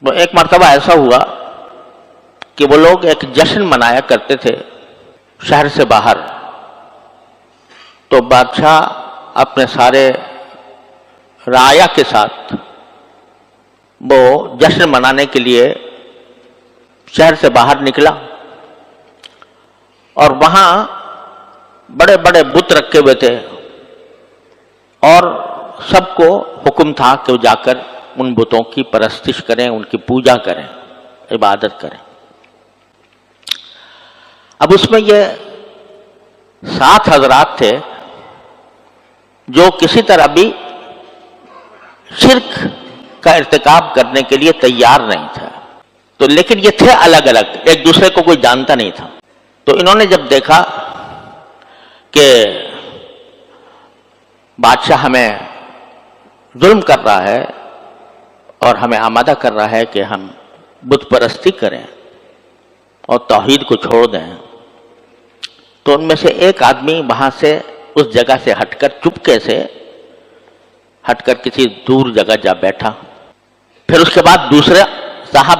وہ ایک مرتبہ ایسا ہوا کہ وہ لوگ ایک جشن منایا کرتے تھے شہر سے باہر، تو بادشاہ اپنے سارے رعایا کے ساتھ وہ جشن منانے کے لیے شہر سے باہر نکلا، اور وہاں بڑے بڑے بت رکھے ہوئے تھے، اور سب کو حکم تھا کہ وہ جا کر ان بتوں کی پرستش کریں، ان کی پوجا کریں، عبادت کریں۔ اب اس میں یہ 7 حضرات تھے جو کسی طرح بھی شرک کا ارتکاب کرنے کے لیے تیار نہیں تھا، تو لیکن یہ تھے الگ الگ، ایک دوسرے کو کوئی جانتا نہیں تھا۔ تو انہوں نے جب دیکھا کہ بادشاہ ہمیں ظلم کر رہا ہے اور ہمیں آمادہ کر رہا ہے کہ ہم بت پرستی کریں اور توحید کو چھوڑ دیں، تو ان میں سے ایک آدمی وہاں سے اس جگہ سے ہٹ کر چپکے سے ہٹ کر کسی دور جگہ جا بیٹھا۔ پھر اس کے بعد دوسرے صاحب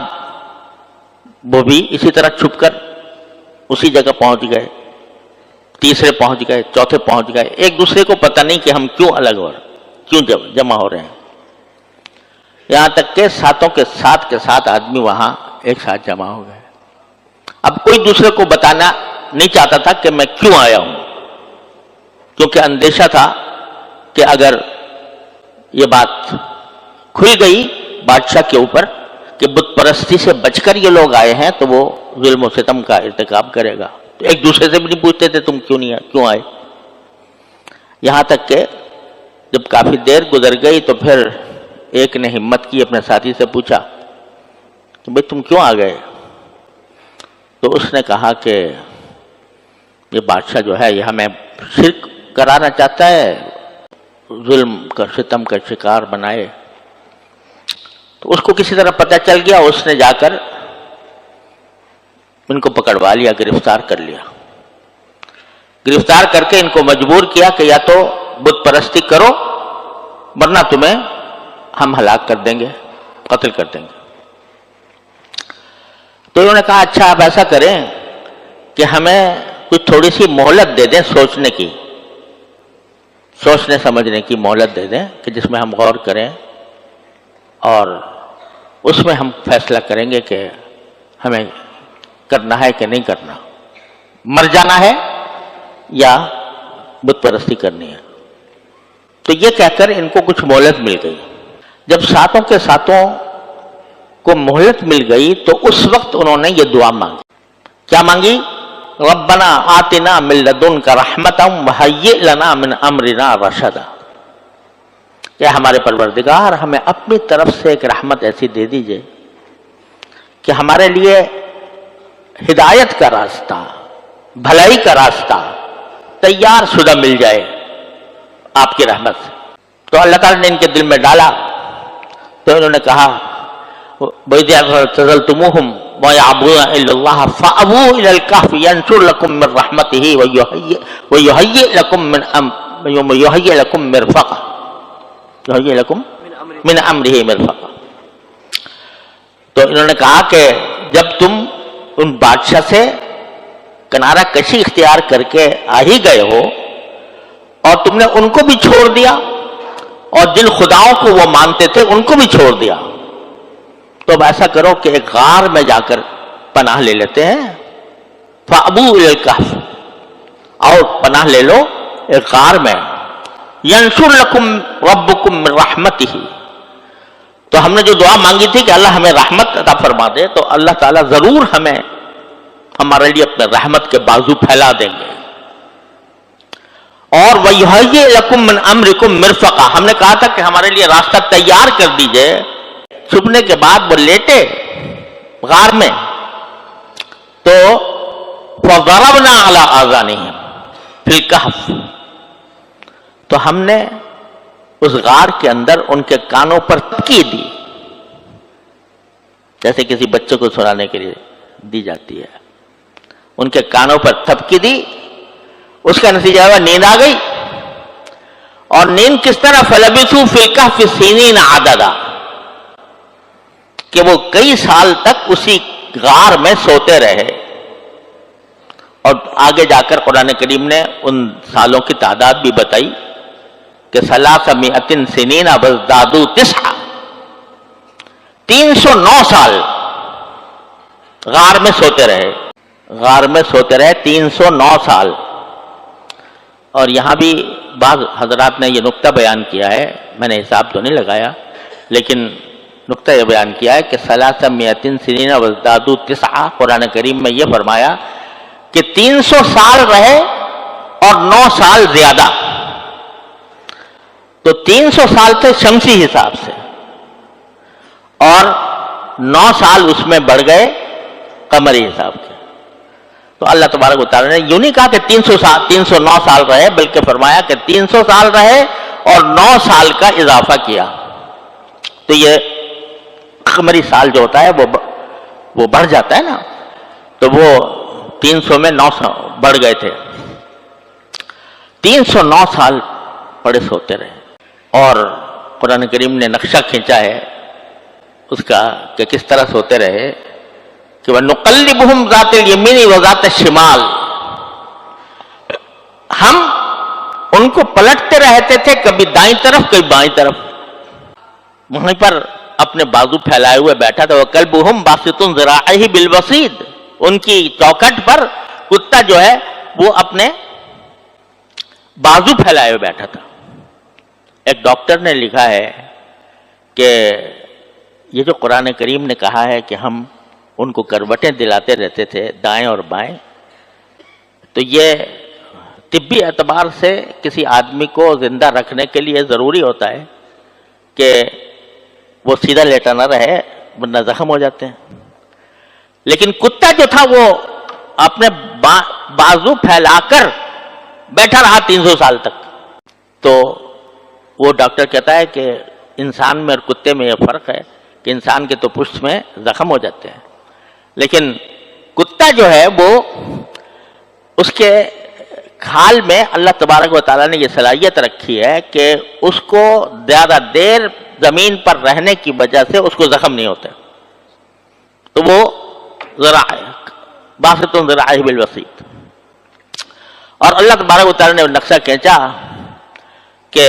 وہ بھی اسی طرح چھپ کر اسی جگہ پہنچ گئے، تیسرے پہنچ گئے، چوتھے پہنچ گئے۔ ایک دوسرے کو پتہ نہیں کہ ہم کیوں الگ ہو رہے ہیں، کیوں جمع ہو رہے ہیں، یہاں تک کہ 7 کے 7 آدمی وہاں ایک ساتھ جمع ہو گئے۔ اب کوئی دوسرے کو بتانا نہیں چاہتا تھا کہ میں کیوں آیا ہوں، کیونکہ اندیشہ تھا کہ اگر یہ بات کھل گئی بادشاہ کے اوپر کہ بت پرستی سے بچ کر یہ لوگ آئے ہیں تو وہ ظلم و ستم کا ارتکاب کرے گا، تو ایک دوسرے سے بھی نہیں پوچھتے تھے تم کیوں آئے۔ یہاں تک کہ جب کافی دیر گزر گئی تو پھر ایک نے ہمت کی، اپنے ساتھی سے پوچھا کہ بھئی تم کیوں آ گئے؟ تو اس نے کہا کہ یہ بادشاہ جو ہے یہ ہمیں شرک کرانا چاہتا ہے، ظلم کا ستم کا شکار بنائے۔ تو اس کو کسی طرح پتہ چل گیا، اس نے جا کر ان کو پکڑوا لیا، گرفتار کر لیا، گرفتار کر کے ان کو مجبور کیا کہ یا تو بت پرستی کرو ورنہ تمہیں ہم ہلاک کر دیں گے، قتل کر دیں گے۔ تو انہوں نے کہا اچھا آپ ایسا کریں کہ ہمیں کچھ تھوڑی سی مہلت دے دیں، سوچنے سمجھنے کی مہلت دے دیں کہ جس میں ہم غور کریں اور اس میں ہم فیصلہ کریں گے کہ ہمیں کرنا ہے کہ نہیں کرنا، مر جانا ہے یا بت پرستی کرنی ہے۔ تو یہ کہہ کر ان کو کچھ مہلت مل گئی۔ جب 7 کے 7 کو مہلت مل گئی تو اس وقت انہوں نے یہ دعا مانگی۔ کیا مانگی؟ ربنا آتنا من لدنک رحمتا وہیئ لنا من امرنا رشدا، کہ ہمارے پروردگار ہمیں اپنی طرف سے ایک رحمت ایسی دے دیجئے کہ ہمارے لیے ہدایت کا راستہ، بھلائی کا راستہ تیار شدہ مل جائے آپ کی رحمت سے۔ تو اللہ تعالیٰ نے ان کے دل میں ڈالا، تو انہوں نے کہا وَإِذْ اعْتَزَلْتُمُوهُمْ وَمَا يَعْبُدُونَ إِلَّا اللَّهَ فَأْوُوا إِلَى الْكَهْفِ يَنشُرْ لَكُم مِّن رَّحْمَتِهِ وَيُهَيِّئْ لَكُم مِّنْ أَمْرِهِ مِرْفَقًا۔ تو انہوں نے کہا کہ جب تم ان بادشاہ سے کنارہ کشی اختیار کر کے آ ہی گئے ہو اور تم نے ان کو بھی چھوڑ دیا اور جن خداؤں کو وہ مانتے تھے ان کو بھی چھوڑ دیا، تو اب ایسا کرو کہ ایک غار میں جا کر پناہ لے لیتے ہیں۔ فَأْوُوا إِلَى الْكَهْفِ، اور پناہ لے لو ایک غار میں۔ يَنشُرْ لَكُمْ رَبُّكُمْ مِنْ رَحْمَتِهِ، تو ہم نے جو دعا مانگی تھی کہ اللہ ہمیں رحمت عطا فرما دے، تو اللہ تعالیٰ ضرور ہمارے لیے اپنے رحمت کے بازو پھیلا دیں گے۔ اور وَيُهَيِّئْ لَكُم مِّنْ أَمْرِكُم مِّرْفَقًا، ہم نے کہا تھا کہ ہمارے لیے راستہ تیار کر دیجئے۔ چھپنے کے بعد وہ لیٹے غار میں، تو فَضَرَبْنَا عَلَىٰ آذَانِهِمْ فِي الْكَهْفِ، تو ہم نے اس غار کے اندر ان کے کانوں پر تھپکی دی، جیسے کسی بچے کو سنانے کے لیے دی جاتی ہے، ان کے کانوں پر تھپکی دی۔ اس کا نتیجہ ہوا نیند آ گئی، اور نیند کس طرح؟ فَلَبِثُوا فِي الْكَهْفِ سِنِينَ عَدَدًا، کہ وہ کئی سال تک اسی غار میں سوتے رہے. اور آگے جا کر قرآن کریم نے ان سالوں کی تعداد بھی بتائی کہ 300 سنین وازدادوا 9 309 سال غار میں سوتے رہے. غار میں سوتے رہے 309 سال. اور یہاں بھی بعض حضرات نے یہ نقطہ بیان کیا ہے، میں نے حساب تو نہیں لگایا، لیکن نقطہ یہ بیان کیا ہے کہ 300 سنین وازدادوا 9 قرآن کریم میں یہ فرمایا کہ 300 سال رہے اور 9 سال زیادہ. تو 300 سال تھے شمسی حساب سے، اور 9 سال اس میں بڑھ گئے قمری حساب سے. تو اللہ تبارک و تعالیٰ نے یوں نہیں کہا کہ 309 سال رہے، بلکہ فرمایا کہ 300 سال رہے اور 9 سال کا اضافہ کیا. تو یہ قمری سال جو ہوتا ہے وہ بڑھ جاتا ہے نا، تو وہ 300 میں 900 بڑھ گئے تھے. 309 سال پڑے سوتے رہے. اور قرآن کریم نے نقشہ کھینچا ہے اس کا کہ کس طرح سوتے رہے کہ وَنُقَلِّبُهُمْ ذَاتِ الْيَمِينِ وَذَاتِ الشِّمَالِ، ہم ان کو پلٹتے رہتے تھے، کبھی دائیں طرف کبھی بائیں طرف. وہیں پر اپنے بازو پھیلائے ہوئے بیٹھا تھا. وَكَلْبُهُمْ بَاسِطٌ ذِرَاعَيْهِ بِالْوَصِيدِ، ان کی چوکھٹ پر کتا جو ہے وہ اپنے بازو پھیلائے ہوئے بیٹھا تھا. ایک ڈاکٹر نے لکھا ہے کہ یہ جو قرآن کریم نے کہا ہے کہ ہم ان کو کروٹیں دلاتے رہتے تھے دائیں اور بائیں، تو یہ طبی اعتبار سے کسی آدمی کو زندہ رکھنے کے لیے ضروری ہوتا ہے کہ وہ سیدھا لیٹا نہ رہے، ورنہ زخم ہو جاتے ہیں. لیکن کتا جو تھا وہ اپنے بازو پھیلا کر بیٹھا رہا 300 سال تک. تو وہ ڈاکٹر کہتا ہے کہ انسان میں اور کتے میں یہ فرق ہے کہ انسان کے تو پشت میں زخم ہو جاتے ہیں، لیکن کتا جو ہے وہ اس کے کھال میں اللہ تبارک و تعالیٰ نے یہ صلاحیت رکھی ہے کہ اس کو زیادہ دیر زمین پر رہنے کی وجہ سے اس کو زخم نہیں ہوتے. تو وہ باسط ذراعیہ بالوسیط. اور اللہ تبارک و تعالیٰ نے نقشہ کھینچا کہ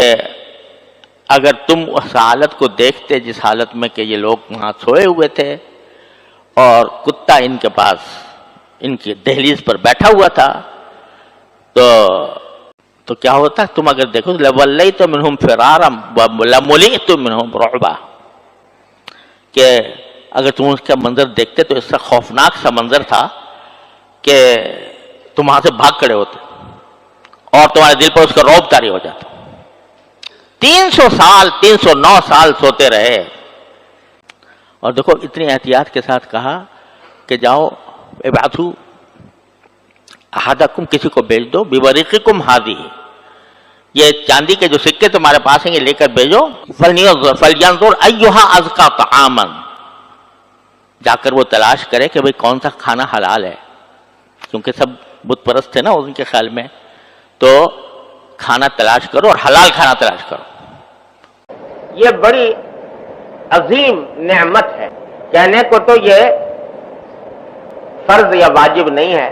اگر تم اس حالت کو دیکھتے جس حالت میں کہ یہ لوگ وہاں سوئے ہوئے تھے اور کتا ان کے پاس ان کی دہلیز پر بیٹھا ہوا تھا، تو کیا ہوتا؟ تم اگر دیکھو لَوَلَّيْتَ مِنْهُمْ فِرَارًا وَلَمُلِئْتُ مِنْهُمْ رُعْبًا، کہ اگر تم اس کا منظر دیکھتے تو اس سے خوفناک سا منظر تھا کہ تم وہاں سے بھاگ کھڑے ہوتے اور تمہارے دل پر اس کا رعب طاری ہو جاتا. 309 سال سوتے رہے. اور دیکھو اتنی احتیاط کے ساتھ کہا کہ جاؤ ابعثوا احدکم، کسی کو بھیج دو، بورقکم ھذہ، یہ چاندی کے جو سکے تمہارے پاس ہیں یہ لے کر بھیجو. فلینظر ایھا ازکیٰ طعاما، جا کر وہ تلاش کرے کہ بھئی کون سا کھانا حلال ہے، کیونکہ سب بت پرست تھے نا ان کے خیال میں. تو کھانا تلاش کرو اور حلال کھانا تلاش کرو. یہ بڑی عظیم نعمت ہے. کہنے کو تو یہ فرض یا واجب نہیں ہے.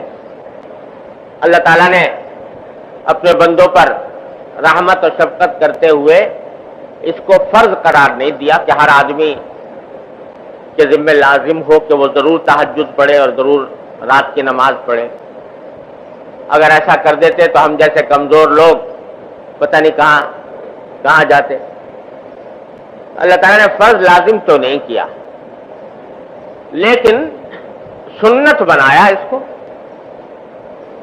اللہ تعالیٰ نے اپنے بندوں پر رحمت اور شفقت کرتے ہوئے اس کو فرض قرار نہیں دیا کہ ہر آدمی کے ذمہ لازم ہو کہ وہ ضرور تہجد پڑھے اور ضرور رات کی نماز پڑھے. اگر ایسا کر دیتے تو ہم جیسے کمزور لوگ پتہ نہیں کہاں جاتے. اللہ تعالیٰ نے فرض لازم تو نہیں کیا، لیکن سنت بنایا اس کو.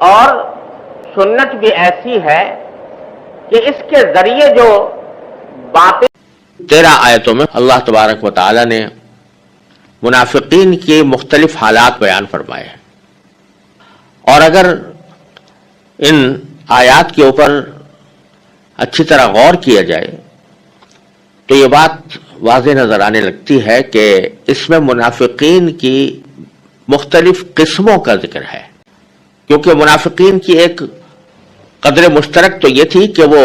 اور سنت بھی ایسی ہے کہ اس کے ذریعے جو باتیں 13 آیتوں میں اللہ تبارک و تعالیٰ نے منافقین کے مختلف حالات بیان فرمائے. اور اگر ان آیات کے اوپر اچھی طرح غور کیا جائے تو یہ بات واضح نظر آنے لگتی ہے کہ اس میں منافقین کی مختلف قسموں کا ذکر ہے. کیونکہ منافقین کی ایک قدر مشترک تو یہ تھی کہ وہ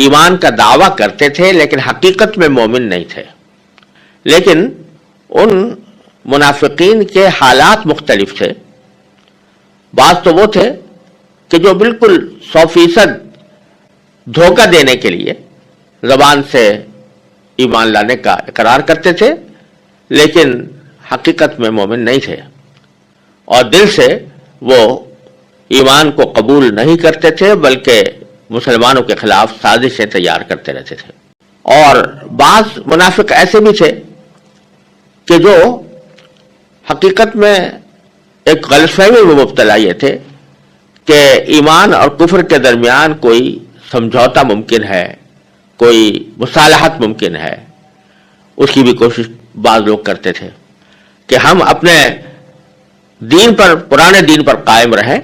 ایمان کا دعویٰ کرتے تھے لیکن حقیقت میں مومن نہیں تھے. لیکن ان منافقین کے حالات مختلف تھے. بعض تو وہ تھے کہ جو بالکل 100% دھوکہ دینے کے لیے زبان سے ایمان لانے کا اقرار کرتے تھے لیکن حقیقت میں مومن نہیں تھے اور دل سے وہ ایمان کو قبول نہیں کرتے تھے بلکہ مسلمانوں کے خلاف سازشیں تیار کرتے رہتے تھے. اور بعض منافق ایسے بھی تھے کہ جو حقیقت میں ایک غلط فہمی میں مبتلا یہ تھے کہ ایمان اور کفر کے درمیان کوئی سمجھوتا ممکن ہے, کوئی مصالحت ممکن ہے. اس کی بھی کوشش بعض لوگ کرتے تھے کہ ہم اپنے دین پر, پرانے دین پر قائم رہیں.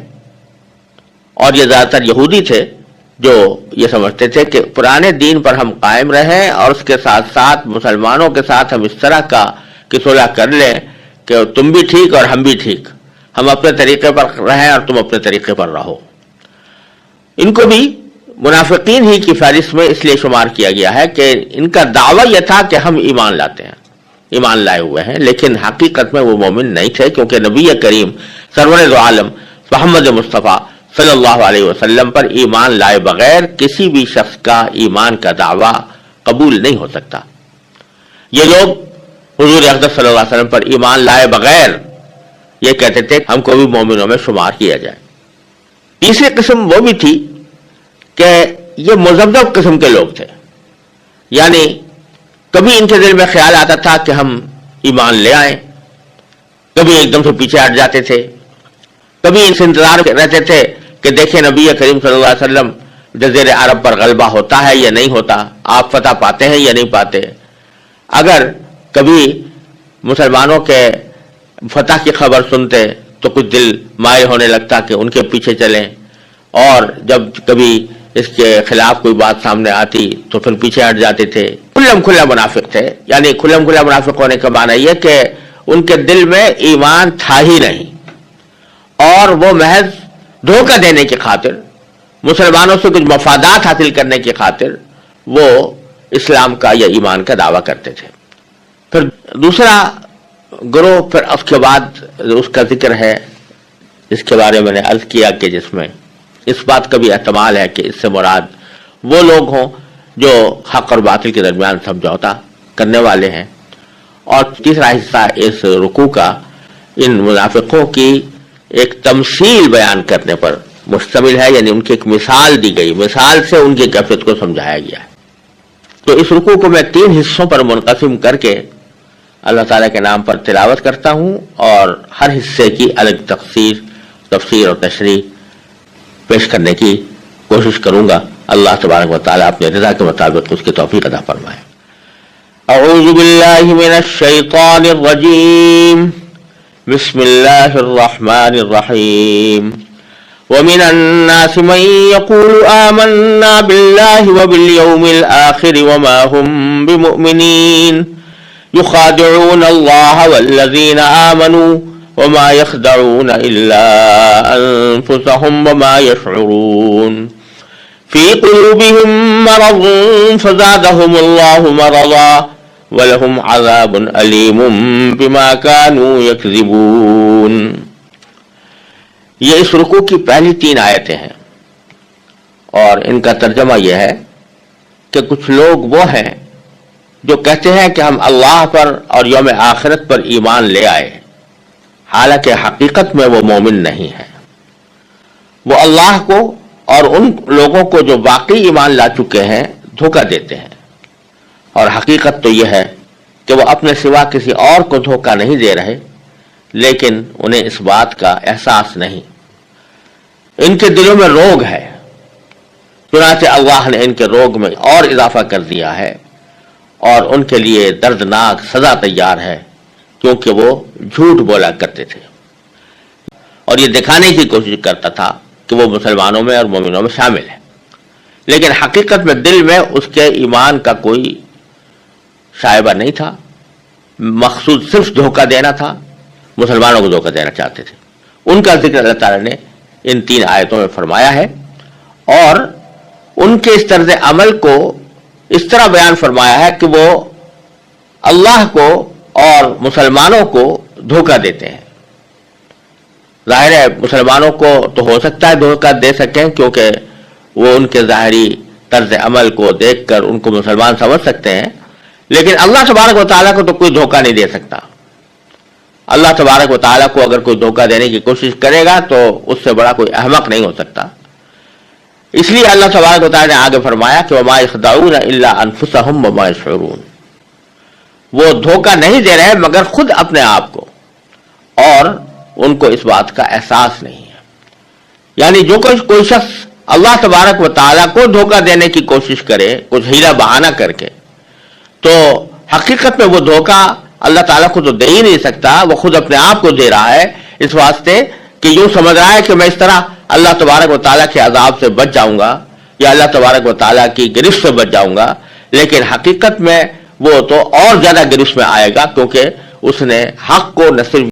اور یہ زیادہ تر یہودی تھے جو یہ سمجھتے تھے کہ پرانے دین پر ہم قائم رہیں اور اس کے ساتھ ساتھ مسلمانوں کے ساتھ ہم اس طرح کا کہ صلح کر لیں کہ تم بھی ٹھیک اور ہم بھی ٹھیک, ہم اپنے طریقے پر رہیں اور تم اپنے طریقے پر رہو. ان کو بھی منافقین ہی کی فہرست میں اس لیے شمار کیا گیا ہے کہ ان کا دعویٰ یہ تھا کہ ہم ایمان لاتے ہیں, ایمان لائے ہوئے ہیں, لیکن حقیقت میں وہ مومن نہیں تھے کیونکہ نبی کریم سرور دو عالم محمد مصطفیٰ صلی اللہ علیہ وسلم پر ایمان لائے بغیر کسی بھی شخص کا ایمان کا دعویٰ قبول نہیں ہو سکتا. یہ لوگ حضور اقدس صلی اللہ علیہ وسلم پر ایمان لائے بغیر یہ کہتے تھے ہم کو بھی مومنوں میں شمار کیا جائے. تیسری قسم وہ بھی تھی کہ یہ مذبذب قسم کے لوگ تھے, یعنی کبھی ان کے دل میں خیال آتا تھا کہ ہم ایمان لے آئیں, کبھی ایک دم سے پیچھے ہٹ جاتے تھے, کبھی ان سے انتظار رہتے تھے کہ دیکھیں نبی کریم صلی اللہ علیہ وسلم جزیرہ عرب پر غلبہ ہوتا ہے یا نہیں ہوتا, آپ فتح پاتے ہیں یا نہیں پاتے. اگر کبھی مسلمانوں کے فتح کی خبر سنتے تو کچھ دل مائل ہونے لگتا کہ ان کے پیچھے چلیں, اور جب کبھی اس کے خلاف کوئی بات سامنے آتی تو پھر پیچھے ہٹ جاتے تھے. کھلا منافق تھے, یعنی کھلا منافق ہونے کا معنی یہ کہ ان کے دل میں ایمان تھا ہی نہیں اور وہ محض دھوکہ دینے کی خاطر, مسلمانوں سے کچھ مفادات حاصل کرنے کی خاطر وہ اسلام کا یا ایمان کا دعویٰ کرتے تھے. پھر دوسرا گروہ پھر اس کے بعد اس کا ذکر ہے, اس کے بارے میں نے عرض کیا کہ جس میں اس بات کا بھی احتمال ہے کہ اس سے مراد وہ لوگ ہوں جو حق اور باطل کے درمیان سمجھوتا کرنے والے ہیں. اور تیسرا حصہ اس رکوع کا ان منافقوں کی ایک تمثیل بیان کرنے پر مشتمل ہے, یعنی ان کی ایک مثال دی گئی, مثال سے ان کی کیفیت کو سمجھایا گیا ہے. تو اس رکوع کو میں 3 حصوں پر منقسم کر کے اللہ تعالیٰ کے نام پر تلاوت کرتا ہوں اور ہر حصے کی الگ تفسیر اور تشریح پیش کرنے کی کوشش کروں گا. اللہ تبارک و تعالیٰ اپنے رضا کے مطابق اس کی توفیق عطا فرمائے. اعوذ باللہ من الشیطان الرجیم, بسم اللہ الرحمن الرحیم. ومن الناس من يقول آمنا بالله وباليوم الآخر وما هم بمؤمنين يخادعون الله والذين آمنوا وما يخدعون إلا أنفسهم وما يشعرون. في قلوبهم مرض فزادهم الله مرضا وَلَهُمْ عَذَابٌ أَلِيمٌ بِمَا كَانُوا يَكْذِبُونَ. یہ اس رکوع کی پہلی 3 آیتیں ہیں اور ان کا ترجمہ یہ ہے کہ کچھ لوگ وہ ہیں جو کہتے ہیں کہ ہم اللہ پر اور یوم آخرت پر ایمان لے آئے, حالانکہ حقیقت میں وہ مومن نہیں ہیں. وہ اللہ کو اور ان لوگوں کو جو واقعی ایمان لا چکے ہیں دھوکہ دیتے ہیں, اور حقیقت تو یہ ہے کہ وہ اپنے سوا کسی اور کو دھوکہ نہیں دے رہے, لیکن انہیں اس بات کا احساس نہیں. ان کے دلوں میں روگ ہے, چنانچہ اللہ نے ان کے روگ میں اور اضافہ کر دیا ہے اور ان کے لیے دردناک سزا تیار ہے, کیونکہ وہ جھوٹ بولا کرتے تھے اور یہ دکھانے کی کوشش کرتا تھا کہ وہ مسلمانوں میں اور مومنوں میں شامل ہے, لیکن حقیقت میں دل میں اس کے ایمان کا کوئی شائبہ نہیں تھا. مقصود صرف دھوکہ دینا تھا, مسلمانوں کو دھوکہ دینا چاہتے تھے. ان کا ذکر اللہ تعالیٰ نے ان 3 آیتوں میں فرمایا ہے اور ان کے اس طرز عمل کو اس طرح بیان فرمایا ہے کہ وہ اللہ کو اور مسلمانوں کو دھوکہ دیتے ہیں. ظاہر ہے مسلمانوں کو تو ہو سکتا ہے دھوکہ دے سکیں، کیونکہ وہ ان کے ظاہری طرز عمل کو دیکھ کر ان کو مسلمان سمجھ سکتے ہیں، لیکن اللہ تبارک و تعالیٰ کو تو کوئی دھوکہ نہیں دے سکتا. اللہ تبارک و تعالیٰ کو اگر کوئی دھوکہ دینے کی کوشش کرے گا تو اس سے بڑا کوئی احمق نہیں ہو سکتا. اس لیے اللہ تبارک و تعالیٰ نے آگے فرمایا کہ وَمَا يَخْدَعُونَ إِلَّا أَنفُسَهُمْ وَمَا يَشْعُرُونَ، وہ دھوکہ نہیں دے رہے مگر خود اپنے آپ کو، اور ان کو اس بات کا احساس نہیں ہے. یعنی جو کوئی شخص اللہ تبارک و تعالیٰ کو دھوکہ دینے کی کوشش کرے کچھ ہیلا بہانہ کر کے، تو حقیقت میں وہ دھوکہ اللہ تعالیٰ کو تو دے ہی نہیں سکتا، وہ خود اپنے آپ کو دے رہا ہے، اس واسطے کہ یوں سمجھ رہا ہے کہ میں اس طرح اللہ تبارک و تعالیٰ کے عذاب سے بچ جاؤں گا یا اللہ تبارک و تعالیٰ کی گرفت سے بچ جاؤں گا، لیکن حقیقت میں وہ تو اور زیادہ گرفت میں آئے گا، کیونکہ اس نے حق کو نہ صرف